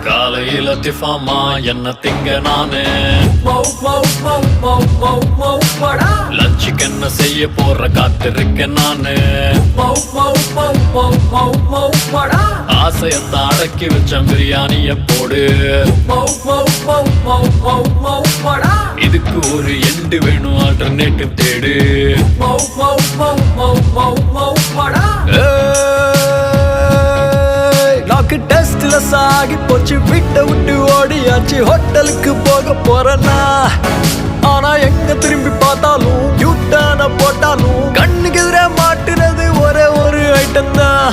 காலையில டிஃபாமா என்ன திங்க நானு லஞ்சுக்கு என்ன செய்ய போற காத்திருக்க நானு ஆசையத்தான் அடக்கி வச்ச பிரியாணிய போடு இதுக்கு ஒரு எண்டு வேணும் ஆல்டர்னேட்டிவ் தேடு நாக்கு டெஸ்ட்ல சாகி போச்சு விட்ட விட்டு ஓடியாச்சு ஹோட்டலுக்கு போக போறேன்னா ஆனா எங்க திரும்பி பார்த்தாலும் யூட்டான போட்டாலும் கண்ணுக்கு எதிரே மாட்டுறது ஒரே ஒரு ஐட்டம் தான்